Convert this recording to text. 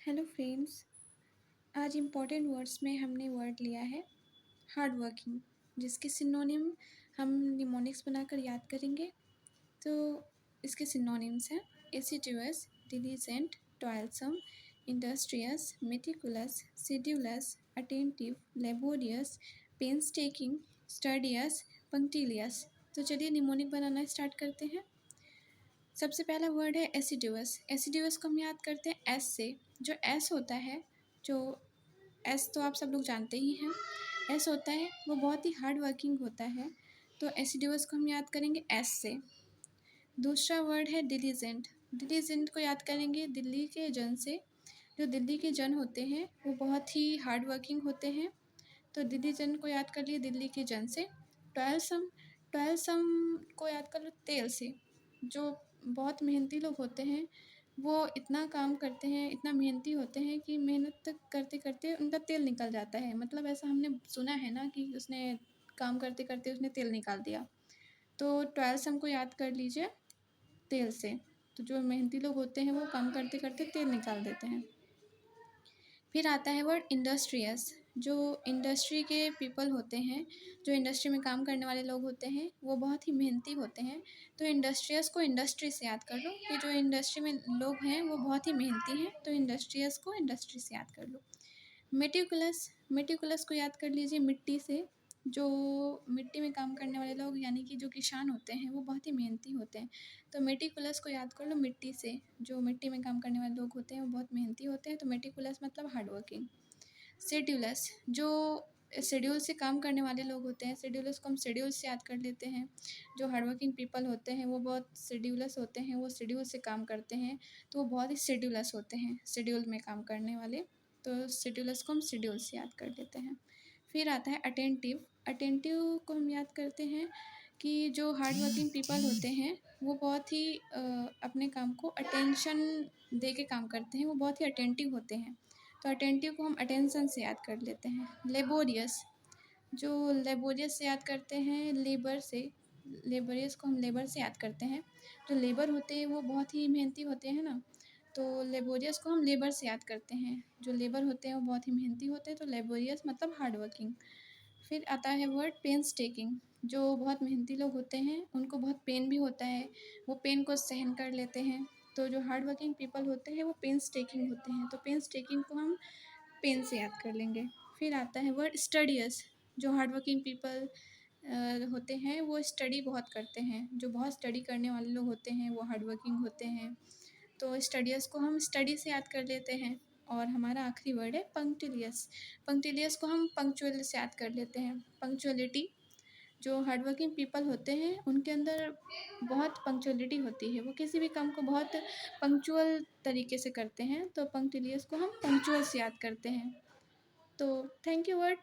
Hello friends. आज important words में हमने वर्ड लिया है हार्ड वर्किंग, जिसके सिनोनिम हम निमोनिक्स बनाकर याद करेंगे। तो इसके सिनोनिम्स हैं assiduous, diligent, toilsome, industrious, meticulous, sedulous, attentive, laborious, painstaking, studious, punctilious. तो चलिए निमोनिक बनाना स्टार्ट करते हैं। सबसे पहला वर्ड है एसिडुअस। एसिडुअस को हम याद करते हैं एस से। जो एस होता है, जो एस तो आप सब लोग जानते ही हैं, एस होता है वो बहुत ही हार्ड वर्किंग होता है। तो एसिडुअस को हम याद करेंगे एस से। दूसरा वर्ड है डिलीजेंट। डिलीजेंट को याद करेंगे दिल्ली के जन से। जो दिल्ली के जन होते हैं वो बहुत ही हार्ड वर्किंग होते हैं। तो डिलीजेंट को याद कर लिए दिल्ली के जन से। टॉयलसम, टॉयलसम को याद कर लो तेल से। जो बहुत मेहनती लोग होते हैं वो इतना काम करते हैं, इतना मेहनती होते हैं कि मेहनत करते करते उनका तेल निकल जाता है। मतलब ऐसा हमने सुना है ना कि उसने काम करते करते उसने तेल निकाल दिया। तो टॉयलसम को याद कर लीजिए तेल से। तो जो मेहनती लोग होते हैं वो काम करते करते तेल निकाल देते हैं। फिर आता है वर्ड इंडस्ट्रियस। जो इंडस्ट्री के पीपल होते हैं, जो इंडस्ट्री में काम करने वाले लोग होते हैं वो बहुत ही मेहनती होते हैं। तो इंडस्ट्रियस को इंडस्ट्री से याद कर लो कि जो इंडस्ट्री में लोग हैं वो बहुत ही मेहनती हैं। तो इंडस्ट्रियस को इंडस्ट्री से याद कर लो। मेटिकुलस, मेटिकुलस को याद कर लीजिए मिट्टी से। जो मिट्टी में काम करने वाले लोग यानी कि जो किसान होते हैं वो बहुत ही मेहनती होते हैं। तो मेटिकुलस को याद कर लो मिट्टी से। जो मिट्टी में काम करने वाले लोग होते हैं वो बहुत मेहनती होते हैं। तो मेटिकुलस मतलब हार्ड वर्किंग। शेड्यूलस, जो शेड्यूल से काम करने वाले लोग होते हैं, शेड्यूलस को हम शेड्यूल से याद कर लेते हैं। जो हार्ड वर्किंग पीपल होते हैं वो बहुत शेड्यूलस होते हैं, वो शेड्यूल से काम करते हैं। तो वो बहुत ही शेड्यूलस होते हैं, शेड्यूल में काम करने वाले। तो शेड्यूलस को हम शेड्यूल से याद कर लेते हैं। फिर आता है अटेंटिव। अटेंटिव को हम याद करते हैं कि जो हार्ड वर्किंग पीपल होते हैं वो बहुत ही अपने काम को अटेंशन दे के काम करते हैं, वो बहुत ही अटेंटिव होते हैं। तो अटेंटिव को हम अटेंशन से याद कर लेते हैं। लेबोरियस, जो लेबोरियस से याद करते हैं लेबर से। लेबोरियस को हम लेबर से याद करते हैं। जो लेबर होते हैं वो बहुत ही मेहनती होते हैं ना। तो लेबोरियस को हम लेबर से याद करते हैं। जो लेबर होते हैं वो बहुत ही मेहनती होते हैं। तो लेबोरियस मतलब हार्ड वर्किंग। फिर आता है वर्ड पेन्स टेकिंग। जो बहुत मेहनती लोग होते हैं उनको बहुत पेन भी होता है, वो पेन को सहन कर लेते हैं। तो जो हार्ड वर्किंग पीपल होते हैं वो पेन्स टेकिंग होते हैं। तो पेन्स टेकिंग को हम पेन से याद कर लेंगे। फिर आता है वर्ड स्टडियस। जो हार्ड वर्किंग पीपल होते हैं वो स्टडी बहुत करते हैं। जो बहुत स्टडी करने वाले लोग होते हैं वो हार्ड वर्किंग होते हैं। तो स्टडियस को हम स्टडी से याद कर लेते हैं। और हमारा आखिरी वर्ड है पंक्टिलियस। पंक्टिलियस को हम पंक्चुअल से याद कर लेते हैं। पंक्चुअलिटी, जो हार्ड वर्किंग पीपल होते हैं उनके अंदर बहुत पंक्चुअलिटी होती है, वो किसी भी काम को बहुत पंक्चुअल तरीके से करते हैं। तो पंक्टिलियस को हम पंक्चुअल से याद करते हैं। तो थैंक यू वर्ड।